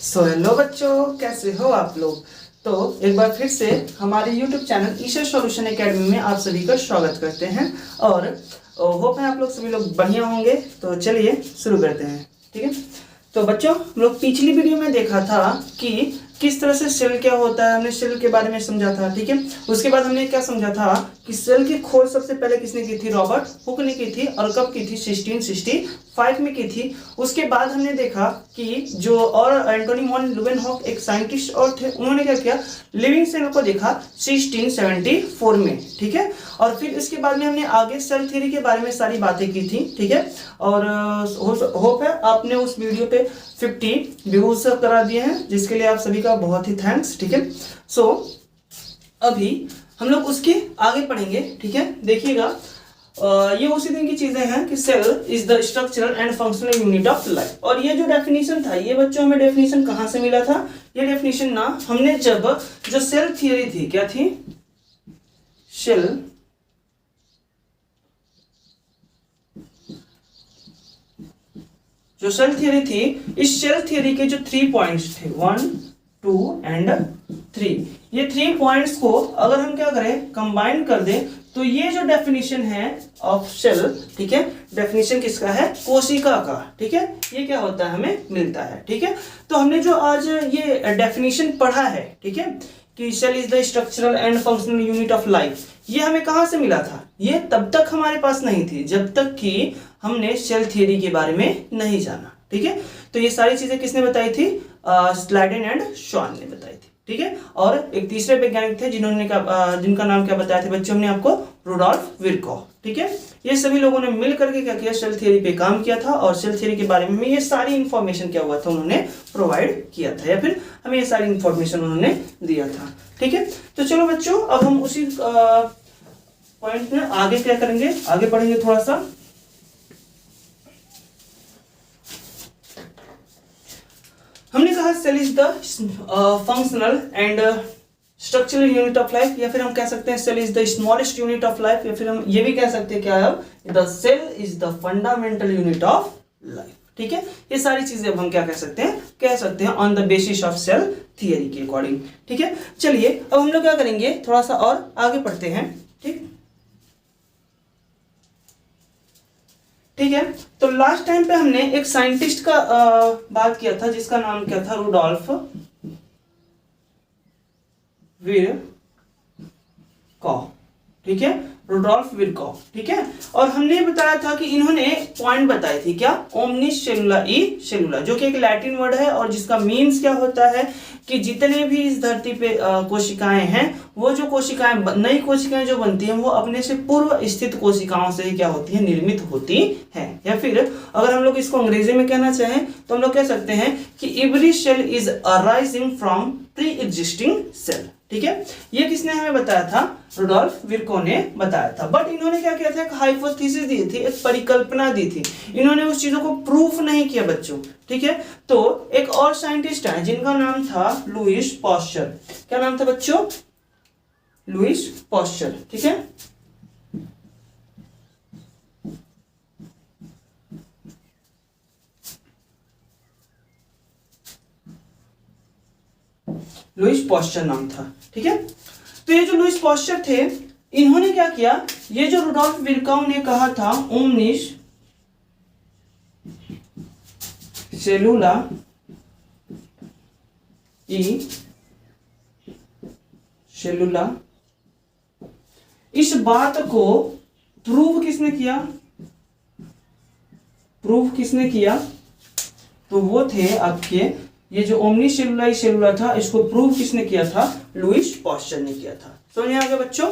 So hello बच्चों, कैसे हो आप लोग। तो एक बार फिर से हमारे YouTube channel Isha solution academy में आप सभी का स्वागत करते हैं और होप है आप लोग सभी लोग बढ़िया होंगे। तो चलिए शुरू करते हैं। ठीक है, तो बच्चों हम लोग पिछली वीडियो में देखा था कि किस तरह से सेल क्या होता है, हमने सेल के बारे में समझा था। ठीक है, उसके बाद हमने क्या समझा था कि सेल की खोज सबसे पहले किसने की थी, रॉबर्ट हुक ने की थी और कब की थी, 1665 में की थी। उसके बाद हमने देखा कि जो और एंटोनी वॉन ल्यूवेनहॉक एक साइंटिस्ट और थे, उन्होंने क्या किया, लिविंग सेल को देखा 1674 में। ठीक है, और फिर इसके बाद में हमने आगे सेल थ्योरी के बारे में सारी बातें की थी। ठीक है, और होप है आपने उस वीडियो पे 50 व्यूज करा दिए हैं, जिसके लिए आप सभी का बहुत ही थैंक्स। ठीक है, सो अभी हम लोग उसके आगे पढ़ेंगे। ठीक है, देखिएगा ये उसी दिन की चीजें हैं कि cell is the structural and functional unit of life. और ये जो डेफिनेशन था, ये बच्चों हमें डेफिनेशन कहां से मिला था, ये डेफिनेशन ना हमने जब जो सेल थियरी थी, क्या थी, सेल जो सेल थियरी थी, इस सेल थियरी के जो 3 पॉइंट्स थे, 1 2 एंड 3, ये 3 पॉइंट्स को अगर हम क्या करें, कंबाइन कर दें, तो ये जो डेफिनेशन है ऑफ सेल, ठीक है, डेफिनेशन किसका है, कोशिका का। ठीक है, ये क्या होता है, हमें मिलता है। ठीक है, तो हमने जो आज ये डेफिनेशन पढ़ा है, ठीक है, कि cell is the structural and functional unit of life, ये हमें कहां से मिला था, ये तब तक हमारे पास नहीं थी जब तक कि हमने सेल थियरी के बारे में नहीं जाना। ठीक है, तो ये सारी चीजें किसने बताई थी, स्लाइडेन एंड शॉन ने बताई थी। ठीक है, और एक तीसरे वैज्ञानिक थे जिन्होंने जिनका नाम क्या बताया था बच्चों, हमने आपको रुडोल्फ विरकॉ। ठीक है, ये सभी लोगों ने मिल करके क्या किया, सेल थियरी पे काम किया था और सेल थियरी के बारे में ये सारी इंफॉर्मेशन क्या हुआ था, उन्होंने प्रोवाइड किया था, या फिर हमें ये सारी इंफॉर्मेशन उन्होंने दिया था। ठीक है, तो चलो बच्चों अब हम उसी पॉइंट में आगे क्या करेंगे, आगे बढ़ेंगे थोड़ा सा। हमने कहा cell is the functional and structural unit of life, या फिर हम कह सकते हैं cell is the smallest unit of life, या फिर हम ये भी कह सकते हैं क्या है, the cell is the fundamental unit of life. ठीक है, ये सारी चीजें अब हम क्या कह सकते हैं on the basis of cell theory के अकॉर्डिंग। ठीक है, चलिए अब हम लोग क्या करेंगे, थोड़ा सा और आगे पढ़ते हैं। ठीक है, तो लास्ट टाइम पे हमने एक साइंटिस्ट का बात किया था जिसका नाम क्या था, रुडोल्फ विरकॉ। ठीक है, रुडोल्फ विरकॉ। ठीक है, और हमने बताया था कि इन्होंने पॉइंट बताई थी, क्या, ओमनिस सेलुला ई सेलुला, जो कि एक लैटिन वर्ड है और जिसका मीन्स क्या होता है कि जितने भी इस धरती पे कोशिकाएं हैं, वो जो कोशिकाएं नई कोशिकाएं जो बनती हैं वो अपने से पूर्व स्थित कोशिकाओं से ही क्या होती है, निर्मित होती है। या फिर अगर हम लोग इसको अंग्रेजी में कहना चाहें तो हम लोग कह सकते हैं कि every cell is arising from pre existing cell. ठीक है, ये किसने हमें बताया था, रुडोल्फ विरकॉ ने बताया था। बट इन्होंने क्या किया था, एक हाइपोथेसिस दी थी, एक परिकल्पना दी थी, इन्होंने उस चीजों को प्रूफ नहीं किया बच्चों। ठीक है, तो एक और साइंटिस्ट है जिनका नाम था लुईस पास्चर। क्या नाम था बच्चों, लुईस पास्चर। ठीक है, लुईस पास्चर नाम था। ठीक है, तो ये जो लुईस पास्चर थे, इन्होंने क्या किया, ये जो रुडोल्फ विरकॉ ने कहा था ओमनिस सेलुला ई सेलुला, इस बात को प्रूव किसने किया, तो वो थे आपके ये जो ओमनिस सेलुला ई सेलुला था, इसको प्रूव किसने किया था, लुईस पास्चर ने किया था। समझ आ गया बच्चों,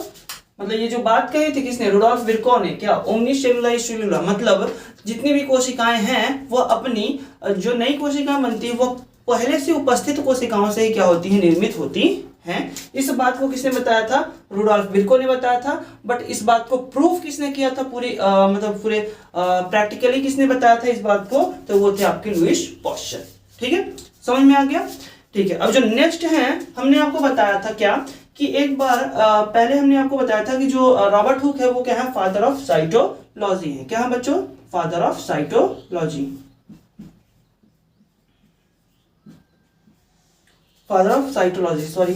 मतलब ये जो बात कही थी किसने, रुडोल्फ विरकॉ ने, क्या, ओमनिस सेलुला ई सेलुला, मतलब जितनी भी कोशिकाएं हैं वो अपनी जो नई कोशिकाएं बनती है वो पहले से उपस्थित कोशिकाओं से ही क्या होती है, निर्मित होती हैं। इस बात को किसने बताया था, रुडोल्फ विरकॉ ने बताया था। बट इस बात को प्रूफ किसने किया था, मतलब पूरे प्रैक्टिकली किसने बताया था इस बात को, तो वो थे आपके लुईस पास्चर। ठीक है, समझ में आ गया। ठीक है, अब जो नेक्स्ट है, हमने आपको बताया था क्या, कि एक बार पहले हमने आपको बताया था कि जो रॉबर्ट हुक है वो क्या है, फादर ऑफ साइटोलॉजी है। क्या है बच्चों, father of cytology. Father of cytology, sorry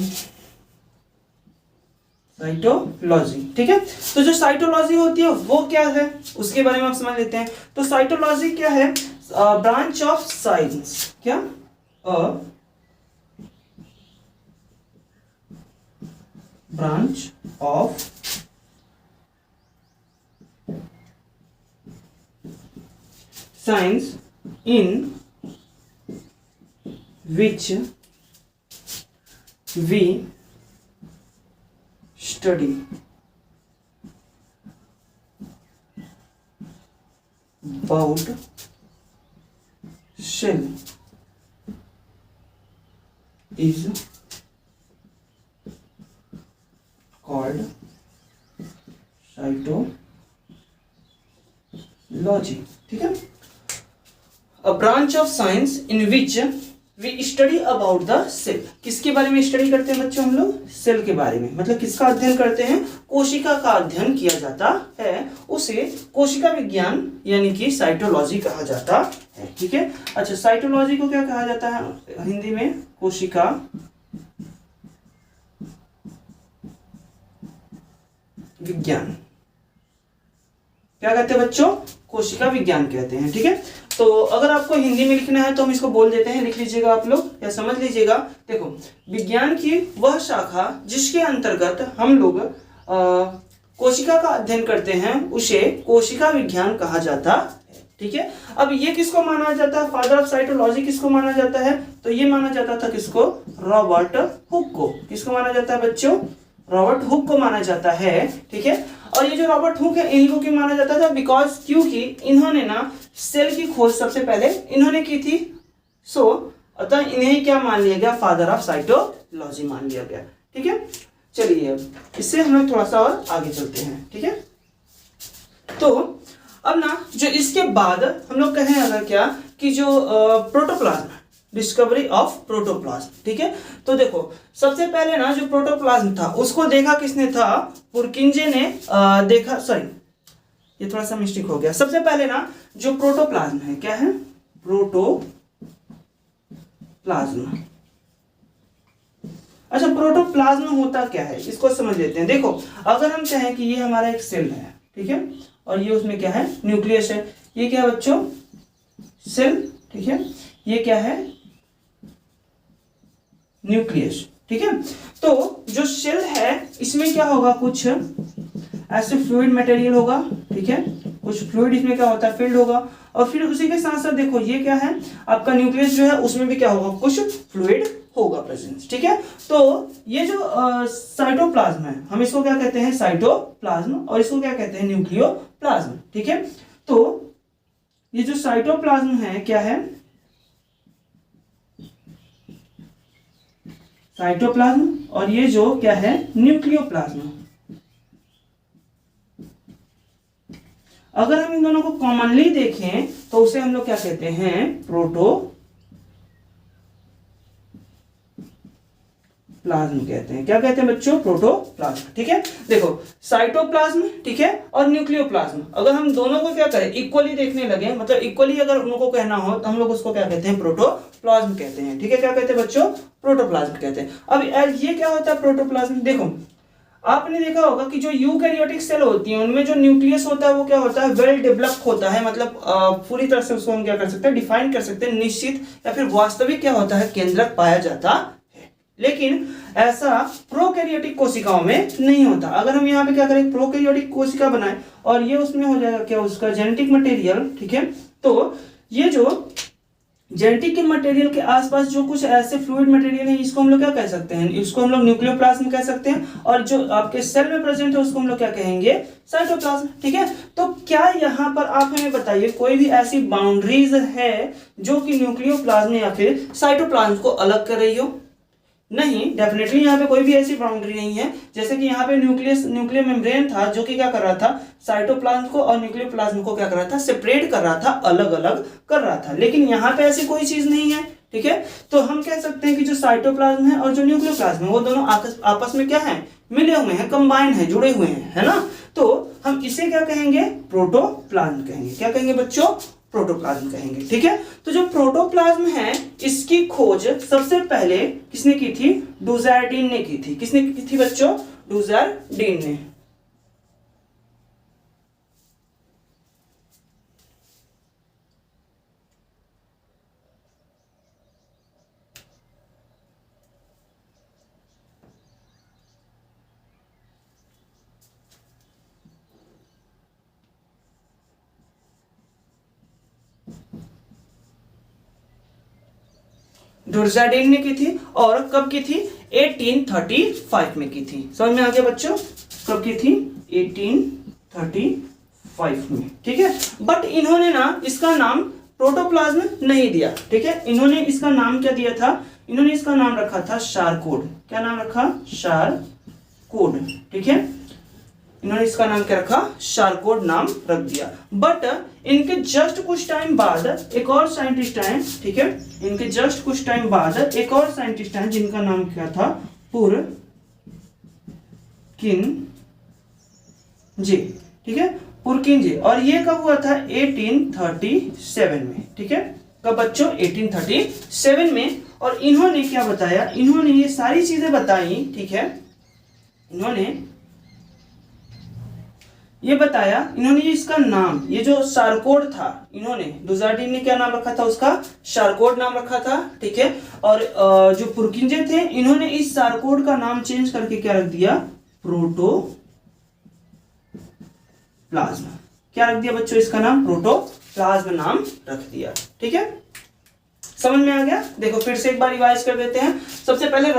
cytology, ठीक है। तो जो साइटोलॉजी होती है वो क्या है उसके बारे में आप समझ लेते हैं। तो साइटोलॉजी क्या है? ब्रांच ऑफ साइंस, क्या? Branch of science in which we study about cell is called cytology, ठीक है। A branch of science in which we study about the cell, किसके बारे में स्टडी करते हैं बच्चों हम लोग? सेल के बारे में, मतलब किसका अध्ययन करते हैं? कोशिका का अध्ययन किया जाता है, उसे कोशिका विज्ञान यानी कि साइटोलॉजी कहा जाता है, ठीक है। अच्छा, साइटोलॉजी को क्या कहा जाता है हिंदी में? कोशिका विज्ञान। क्या कहते हैं बच्चों? कोशिका विज्ञान कहते हैं, ठीक है। तो अगर आपको हिंदी में लिखना है तो हम इसको बोल देते हैं, लिख लीजिएगा आप लोग या समझ लीजिएगा। देखो, विज्ञान की वह शाखा जिसके अंतर्गत हम लोग कोशिका का अध्ययन करते हैं उसे कोशिका विज्ञान कहा जाता है, ठीक है। अब ये किसको माना जाता है? फादर ऑफ साइटोलॉजी किसको माना जाता है? तो ये माना जाता था किसको? रॉबर्ट हुक को। किसको माना जाता है बच्चों? रॉबर्ट हुक को माना जाता है, ठीक है। और ये जो रॉबर्ट हुक है इनको क्यों माना जाता था? बिकॉज क्योंकि इन्होंने ना सेल की खोज सबसे पहले इन्होंने की थी, सो अतः इन्हें क्या मान लिया गया? फादर ऑफ साइटोलॉजी मान लिया गया, ठीक है। चलिए अब इससे हम लोग थोड़ा सा और आगे चलते हैं, ठीक है। तो अब ना जो इसके बाद हम लोग कहें अगर क्या कि जो प्रोटोप्लाज्म, डिस्कवरी ऑफ प्रोटोप्लाज्म, ठीक है। तो देखो सबसे पहले ना जो प्रोटोप्लाज्म था उसको देखा किसने था? पुरकिंजे ने देखा, सॉरी ये थोड़ा सा मिस्टेक हो गया। सबसे पहले ना जो प्रोटोप्लाज्म है, क्या है? प्रोटोप्लाज्म। अच्छा, प्रोटोप्लाज्म होता क्या है इसको समझ लेते हैं। देखो अगर हम कहें कि ये हमारा एक सेल है, ठीक है, और ये उसमें क्या है? न्यूक्लियस है। ये क्या है बच्चों? सेल, ठीक है। ये क्या है? न्यूक्लियस, ठीक है। तो जो सेल है इसमें क्या होगा? कुछ ऐसे फ्लूइड मटेरियल होगा, ठीक है। कुछ फ्लूइड इसमें क्या होता है? फिल्ड होगा। और फिर उसी के साथ साथ देखो ये क्या है? आपका न्यूक्लियस जो है उसमें भी क्या होगा? कुछ फ्लूइड होगा प्रेजेंस, ठीक है। तो ये जो साइटोप्लाज्म है हम इसको क्या कहते हैं? साइटोप्लाज्म। और इसको क्या कहते हैं? न्यूक्लियोप्लाज्म, ठीक है। तो ये जो साइटोप्लाज्म है क्या है? साइटोप्लाज्म। और ये जो क्या है? न्यूक्लियोप्लाज्म। अगर हम इन दोनों को कॉमनली देखें तो उसे हम लोग क्या कहते हैं? प्लाज्म कहते हैं। क्या कहते हैं बच्चों? प्रोटोप्लाज्म, ठीक है। देखो साइटोप्लाज्म, ठीक है, और न्यूक्लियोप्लाज्म अगर हम दोनों को क्या करें? इक्वली देखने लगे, मतलब इक्वली अगर उनको कहना हो तो हम लोग उसको क्या कहते हैं? प्रोटोप्लाज्म कहते हैं, ठीक है। क्या कहते हैं बच्चों? प्रोटोप्लाज्म कहते हैं। अब ये क्या होता है प्रोटोप्लाज्म? देखो आपने देखा होगा कि जो यूकैरियोटिक सेल होती हैं उनमें जो न्यूक्लियस होता है वो क्या होता है? वेल डेवलप्ड होता है, मतलब पूरी तरह से उसको हम क्या कर सकते हैं? डिफाइन कर सकते हैं, निश्चित या फिर वास्तविक क्या होता है? केंद्रक पाया जाता है। लेकिन ऐसा प्रोकैरियोटिक कोशिकाओं में नहीं होता। अगर हम यहाँ पे क्या करें? प्रोकैरियोटिक कोशिका बनाए और ये उसमें हो जाएगा क्या? उसका जेनेटिक मटेरियल, ठीक है। तो ये जो जेनेटिक के मटेरियल के आसपास जो कुछ ऐसे फ्लूइड मटेरियल है इसको हम लोग क्या कह सकते हैं? इसको हम लोग न्यूक्लियोप्लाज्म कह सकते हैं। और जो आपके सेल में प्रेजेंट है उसको हम लोग क्या कहेंगे? साइटोप्लाज्म, ठीक है। तो क्या यहाँ पर आप हमें बताइए कोई भी ऐसी बाउंड्रीज है जो कि न्यूक्लियोप्लाज्म या फिर साइटोप्लाज्म को अलग कर रही हो? नहीं, डेफिनेटली यहाँ पे कोई भी ऐसी बाउंड्री नहीं है। जैसे कि यहाँ पे न्यूक्लियर मेम्ब्रेन था जो कि क्या कर रहा था? साइटोप्लाज्म को और न्यूक्लियोप्लाज्म को क्या कर रहा था? सेपरेट कर रहा था, अलग अलग कर रहा था। लेकिन यहाँ पे ऐसी कोई चीज नहीं है, ठीक है। तो हम कह सकते हैं कि जो साइटोप्लाज्म है और जो न्यूक्लियोप्लाज्म है वो दोनों आपस में क्या है? मिले हुए हैं, कंबाइन है, जुड़े हुए हैं, है ना। तो हम इसे क्या कहेंगे? प्रोटोप्लाज्म कहेंगे। क्या कहेंगे बच्चों? प्रोटोप्लाज्म कहेंगे। ठीक है, तो जो प्रोटोप्लाज्म है इसकी खोज सबसे पहले किसने की थी? डुज़ार्डिन ने की थी। किसने की थी बच्चों? डुज़ार्डिन ने। डुज़ार्डिन ने की थी और कब की थी? 1835 में की थी। समझ में आ गया बच्चों? कब की थी? 1835 में। ठीक है, बट इन्होंने ना इसका नाम प्रोटोप्लाज्म नहीं दिया। ठीक है, इन्होंने इसका नाम क्या दिया था? इन्होंने इसका नाम रखा था शारकोड। क्या नाम रखा? शारकोड। ठीक है, इन्होंने इसका नाम क्या रखा? शारकोड नाम रख दिया। बट इनके जस्ट कुछ टाइम बाद एक और साइंटिस्ट आए। ठीक है, इनके जस्ट कुछ टाइम बाद एक और साइंटिस्ट आए जिनका नाम क्या था? पुरकिनजे। ठीक है, पुरकिनजे। और ये कब हुआ था? 1837 में। ठीक है, कब बच्चों? 1837 में। और इन्होंने क्या बताया? इन्होंने ये सारी चीजें बताई। ठीक है, इन्होंने ये बताया, इन्होंने इसका नाम, ये जो शारकोड था, इन्होंने डुज़ार्डिन ने क्या नाम रखा था? उसका शारकोड नाम रखा था। ठीक है, और जो पुरकिंजे थे इन्होंने इस शारकोड का नाम चेंज करके क्या रख दिया? प्रोटोप्लाज्म। क्या रख दिया बच्चों? इसका नाम प्रोटोप्लाज्म नाम रख दिया। ठीक है, समझ में आ गया? देखो फिर से एक बार रिवाइज कर देते हैं। सबसे पहले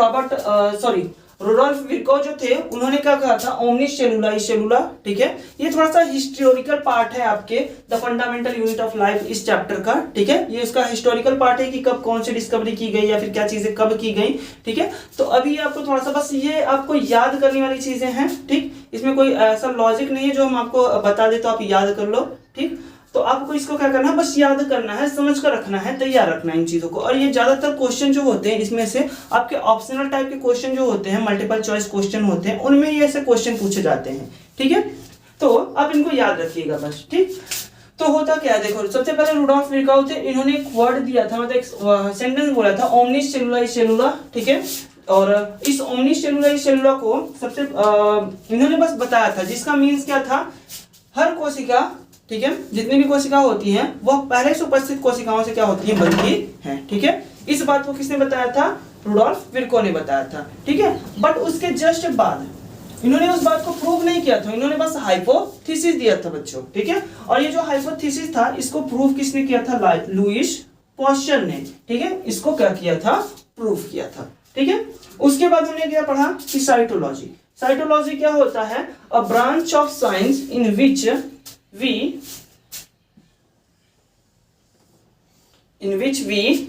रुडोल्फ विर्को जो थे उन्होंने क्या कहा था? ओमनिस सेलुला सेलुला। ठीक है, ये थोड़ा सा हिस्टोरिकल पार्ट है आपके the fundamental unit of life इस चैप्टर का। ठीक है, ये उसका हिस्टोरिकल पार्ट है कि कब कौन सी डिस्कवरी की गई या फिर क्या चीजें कब की गई। ठीक है, तो अभी आपको थोड़ा सा बस ये आपको याद करने वाली चीजें हैं। ठीक, इसमें कोई ऐसा लॉजिक नहीं है जो हम आपको बता दे तो आप याद कर लो। ठीक, तो आपको इसको क्या करना है? बस याद करना है, समझ कर रखना है, तैयार रखना है इन चीजों को। और ये ज्यादातर क्वेश्चन जो होते हैं इसमें से आपके ऑप्शनल टाइप के क्वेश्चन जो होते हैं, मल्टीपल चॉइस क्वेश्चन होते हैं, उनमें ये ऐसे क्वेश्चन पूछे जाते हैं। ठीक है, तो आप इनको याद रखिएगा बस। ठीक, तो होता क्या है देखो, सबसे पहले रुडोल्फ विर्काउ थे, इन्होंने एक वर्ड दिया था, मतलब एक सेंटेंस बोला था, ओमनिस सेलुला सेलुला। ठीक है, और इस ओमनिस सेलुला सेलुला को सबसे इन्होंने बस बताया था, जिसका मीन्स क्या था? हर कोशिका, ठीक है, जितनी भी कोशिका होती हैं वह पहले से उपस्थित कोशिकाओं से क्या होती है? बनती है। ठीक है, इस बात को किसने बताया था? रुडोल्फ विर्को ने बताया था। ठीक है, बट उसके जस्ट बाद इन्होंने उस बात को प्रूव नहीं किया था, इन्होंने बस हाइपोथेसिस दिया था बच्चों। ठीक है, और ये जो हाइपोथेसिस था इसको प्रूव किसने किया था? लुईस पॉस्चर ने। ठीक है, इसको क्या किया था? प्रूव किया था। ठीक है, उसके बाद हमने क्या पढ़ा कि साइटोलॉजी। साइटोलॉजी क्या होता है? A branch of science in which we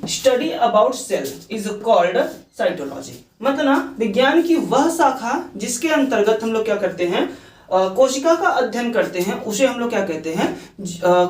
study about cell is called cytology। मतलब विज्ञान की वह शाखा जिसके अंतर्गत हम लोग क्या करते हैं? कोशिका का अध्ययन करते हैं, उसे हम लोग क्या कहते हैं?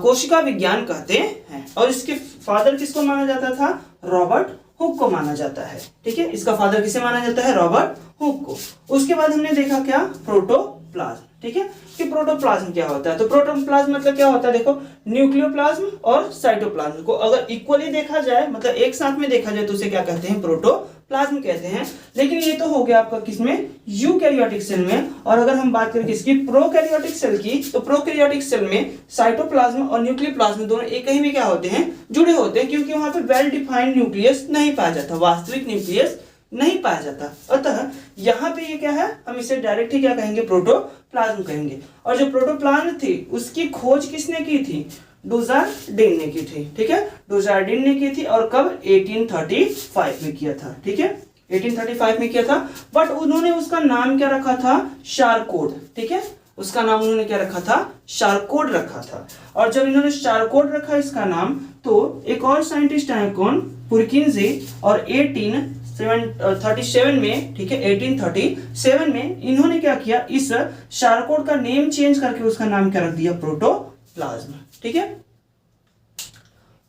कोशिका विज्ञान कहते हैं। और इसके फादर किसको माना जाता था? रॉबर्ट हुक को माना जाता है। ठीक है, इसका फादर किसे माना जाता है? रॉबर्ट हुक को। उसके बाद हमने देखा क्या? प्रोटोप्लाज्म। ठीक है, कि प्रोटोप्लाज्म क्या होता है? तो प्रोटोप्लाज्म मतलब क्या होता है? देखो, न्यूक्लियोप्लाज्म और साइटोप्लाज्म को अगर इक्वली देखा जाए, मतलब एक साथ में देखा जाए, तो उसे क्या कहते हैं? प्रोटोप्लाज्म कहते हैं। लेकिन ये तो हो गया आपका किसमें? यूकैरियोटिक सेल में। और अगर हम बात करें किसकी? प्रोकैरियोटिक सेल की, तो प्रोकैरियोटिक सेल में साइटोप्लाज्म और न्यूक्लियोप्लाज्म दोनों एक ही में क्या होते हैं? जुड़े होते हैं, क्योंकि वहां पे वेल डिफाइंड न्यूक्लियस नहीं पाया जाता, वास्तविक न्यूक्लियस नहीं पाया जाता। अतः यहाँ पे ये क्या है? हम इसे डायरेक्ट ही क्या कहेंगे? प्रोटोप्लाज्म कहेंगे। और जो प्रोटोप्लाज्म थी उसकी खोज किसने की थी? डुज़ार्डिन ने की थी। ठीक है, डुज़ार्डिन ने की थी। और कब? 1835 में किया था। ठीक है, 1835 में किया था। बट उन्होंने उसका नाम क्या रखा था? शारकोड। ठीक है, उसका नाम उन्होंने क्या रखा था? शारकोड रखा था। और जब इन्होंने शारकोड रखा इसका नाम, तो एक और साइंटिस्ट आए, कौन? पुरकिंजे। और 1837 में, ठीक है, 1837 में इन्होंने क्या किया? इस शारकोड का नेम चेंज करके उसका नाम क्या रख दिया? प्रोटोप्लाज्म। ठीक है,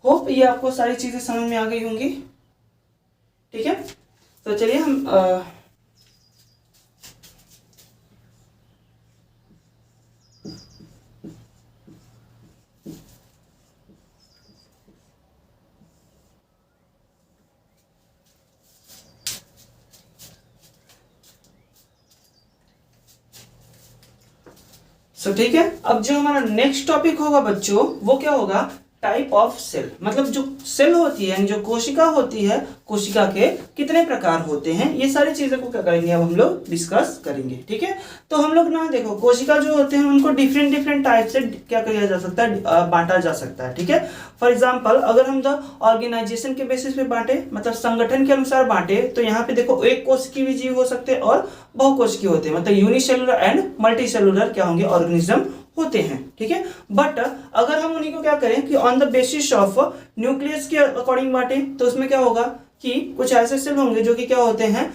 होप ये आपको सारी चीजें समझ में आ गई होंगी। ठीक है, तो चलिए हम सो ठीक है, अब जो हमारा नेक्स्ट टॉपिक होगा बच्चों वो क्या होगा, टाइप ऑफ सेल। मतलब जो सेल होती है यानी जो कोशिका होती है, कोशिका के कितने प्रकार होते हैं, ये सारी चीजें को क्या करेंगे अब हम लोग डिस्कस करेंगे। ठीक है, तो हम लोग ना देखो कोशिका जो होते हैं उनको डिफरेंट डिफरेंट टाइप से क्या किया जा सकता है, बांटा जा सकता है। ठीक है, फॉर एग्जाम्पल अगर हम द ऑर्गेनाइजेशन के बेसिस पे बांटे, मतलब संगठन के अनुसार बांटे, तो यहाँ पे देखो एक कोशिकीय भी जीव हो सकते हैं और बहुकोशिकीय होते हैं, मतलब यूनिसेलुलर एंड मल्टी सेलुलर क्या होंगे, ऑर्गेनिज्म होते हैं। ठीक है, बट अगर हम उन्हीं को क्या करें कि on the basis of nucleus के अकॉर्डिंग बांटे, तो उसमें क्या होगा कि कुछ ऐसे सेल होंगे जो कि क्या होते हैं,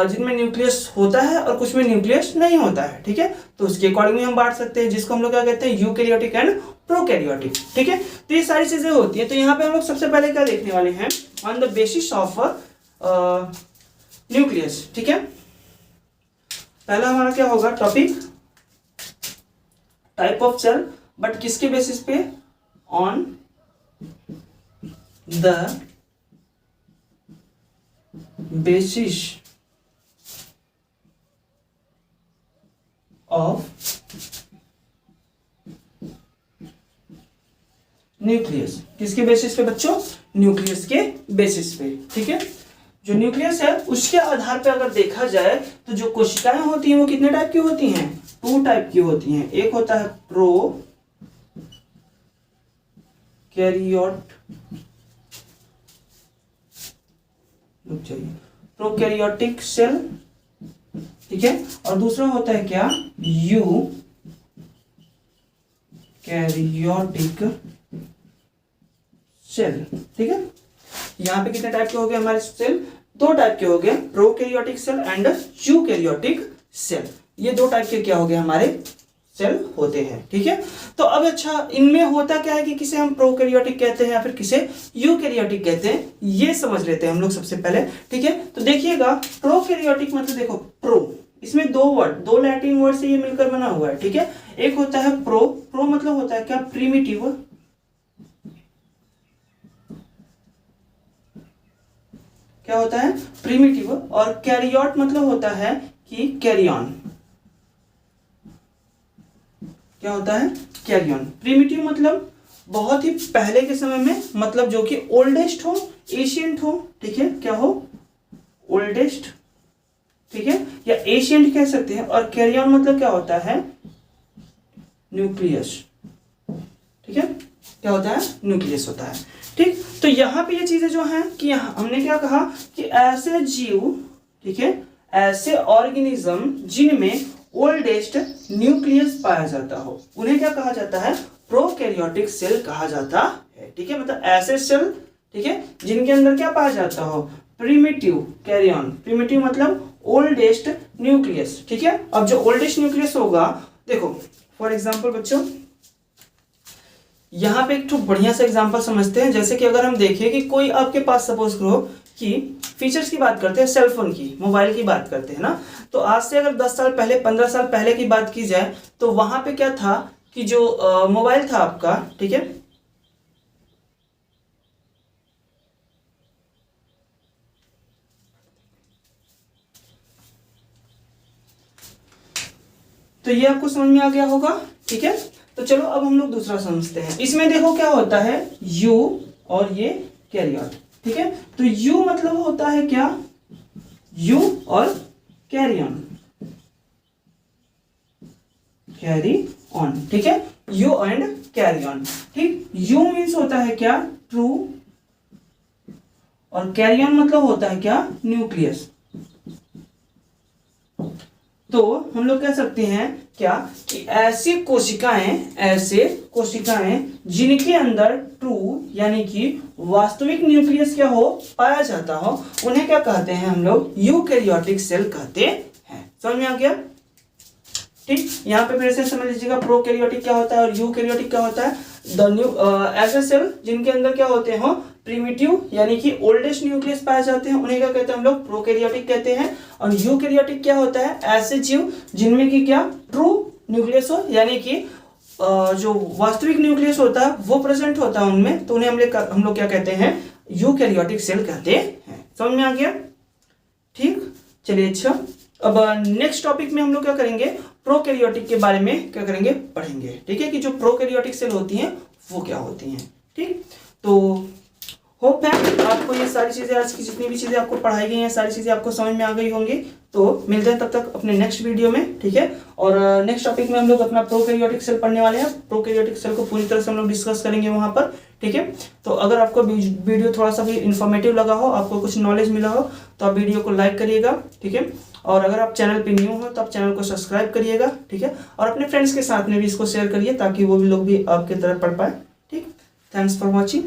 जिनमें न्यूक्लियस होता है और कुछ में न्यूक्लियस नहीं होता है। ठीक है, तो उसके अकॉर्डिंग हम बांट सकते हैं, जिसको हम लोग क्या कहते हैं, यूकैरियोटिक एंड प्रोकैरियोटिक। ठीक है, तो ये सारी चीजें होती है। तो यहाँ पे हम लोग सबसे पहले क्या देखने वाले हैं, on the basis of nucleus. ठीक है, पहला हमारा क्या होगा topic, type of cell, but किसके बेसिस पे, on the basis of nucleus. किसके बेसिस पे बच्चों, न्यूक्लियस के बेसिस पे। ठीक है, जो न्यूक्लियस है उसके आधार पे अगर देखा जाए तो जो कोशिकाएं होती हैं वो कितने टाइप की होती हैं, 2 टाइप की होती हैं। एक होता है प्रोकैरियोटिक सेल। ठीक है, और दूसरा होता है क्या, यूकैरियोटिक सेल। ठीक है, यहाँ पे कितने टाइप के हो गए हमारे सेल, 2 टाइप के हो गए, prokaryotic cell and eukaryotic cell. ये 2 टाइप के क्या हो गए हमारे सेल होते हैं। ठीक है, तो अब अच्छा इनमें होता क्या है कि किसे हम प्रोकैरियोटिक कहते हैं या फिर किसे यूकैरियोटिक कहते हैं, ये समझ लेते हैं हम लोग सबसे पहले। ठीक है, तो देखिएगा प्रोकैरियोटिक मतलब देखो प्रो, इसमें 2 वर्ड, 2 लैटिन वर्ड से ये मिलकर बना हुआ है। ठीक है, एक होता है प्रो मतलब होता है क्या, प्रीमिटिव, क्या होता है, प्रीमिटिव, और कैरियोट मतलब होता है कि कैरी ऑन, क्या होता है, कैरी ऑन। प्रीमिटिव मतलब बहुत ही पहले के समय में, मतलब जो कि ओल्डेस्ट हो, एशियंट हो। ठीक है, क्या हो, ओल्डेस्ट। ठीक है, या एशियंट कह सकते हैं। और कैरी ऑन मतलब क्या होता है, न्यूक्लियस। ठीक है, क्या होता है, न्यूक्लियस होता है। ठीक, तो यहाँ पे ये चीजें जो हैं कि यहाँ हमने क्या कहा कि ऐसे जीव, ठीक है, ऐसे ऑर्गेनिज्म जिनमें ओल्डेस्ट न्यूक्लियस पाया जाता हो, उन्हें क्या कहा जाता है, प्रोकैरियोटिक सेल कहा जाता है। ठीक है, मतलब ऐसे सेल, ठीक है, जिनके अंदर क्या पाया जाता हो, प्रीमिटिव, कैरी ऑन, प्रीमिटिव मतलब ओल्डेस्ट न्यूक्लियस। ठीक है, अब जो ओल्डेस्ट न्यूक्लियस होगा, देखो फॉर एग्जाम्पल बच्चों यहाँ पे एक तो बढ़िया सा एग्जांपल समझते हैं। जैसे कि अगर हम देखें कि कोई आपके पास सपोज करो कि फीचर्स की बात करते हैं, सेलफोन की, मोबाइल की बात करते हैं ना, तो आज से अगर 10 साल पहले, 15 साल पहले की बात की जाए तो वहां पे क्या था कि जो मोबाइल था आपका, ठीक है, तो ये आपको समझ में आ गया होगा। ठीक है, तो चलो अब हम लोग दूसरा समझते हैं। इसमें देखो क्या होता है, यू और ये कैरी ऑन। ठीक है, तो यू मतलब होता है क्या, यू और कैरी ऑन, कैरी ऑन। ठीक है, यू एंड कैरी ऑन। ठीक, यू मीन्स होता है क्या, ट्रू, और कैरी ऑन मतलब होता है क्या, न्यूक्लियस। तो हम लोग कह सकते हैं क्या कि ऐसी कोशिकाएं जिनके अंदर ट्रू यानी कि वास्तविक न्यूक्लियस क्या हो, पाया जाता हो, उन्हें क्या कहते हैं हम लोग, यूकैरियोटिक सेल कहते हैं। समझ में आ गया। ठीक, यहाँ पे फिर से समझ लीजिएगा प्रोकैरियोटिक क्या होता है और यूकैरियोटिक क्या होता है। ऐसे सेल जिनके अंदर क्या होते हैं, प्रीमिटिव यानी कि ओल्डेस्ट न्यूक्लियस पाए जाते हैं, उन्हें क्या कहते हैं हम लोग, प्रोकैरियोटिक कहते हैं। और यूकैरियोटिक क्या होता है, ऐसे जीव जिनमें कि क्या, ट्रू न्यूक्लियस हो, यानी कि जो वास्तविक न्यूक्लियस होता है वो प्रेजेंट होता है उनमें, तो उन्हें हम लोग क्या कहते हैं, यूकैरियोटिक सेल कहते हैं। समझ में आ गया। ठीक, चलिए अच्छा, अब नेक्स्ट टॉपिक में हम लोग क्या करेंगे, प्रोकैरियोटिक के बारे में क्या करेंगे, पढ़ेंगे। ठीक है, कि जो प्रोकैरियोटिक सेल होती हैं वो क्या होती हैं। ठीक, तो होप है आपको ये सारी चीज़ें, आज की जितनी भी चीज़ें आपको पढ़ाई गई हैं, सारी चीज़ें आपको समझ में आ गई होंगी। तो मिलते हैं तब तक अपने नेक्स्ट वीडियो में। ठीक है, और नेक्स्ट टॉपिक में हम लोग अपना प्रोकैरियोटिक सेल पढ़ने वाले हैं। प्रोकैरियोटिक सेल को पूरी तरह से हम लोग डिस्कस करेंगे वहाँ पर। ठीक है, तो अगर आपको वीडियो थोड़ा सा भी इन्फॉर्मेटिव लगा हो, आपको कुछ नॉलेज मिला हो, तो आप वीडियो को लाइक करिएगा। ठीक है, और अगर आप चैनल पे न्यू हो तो आप चैनल को सब्सक्राइब करिएगा। ठीक है, और अपने फ्रेंड्स के साथ में भी इसको शेयर करिए ताकि वो भी लोग भी आपकी तरह पढ़ पाए। ठीक, थैंक्स फॉर वॉचिंग।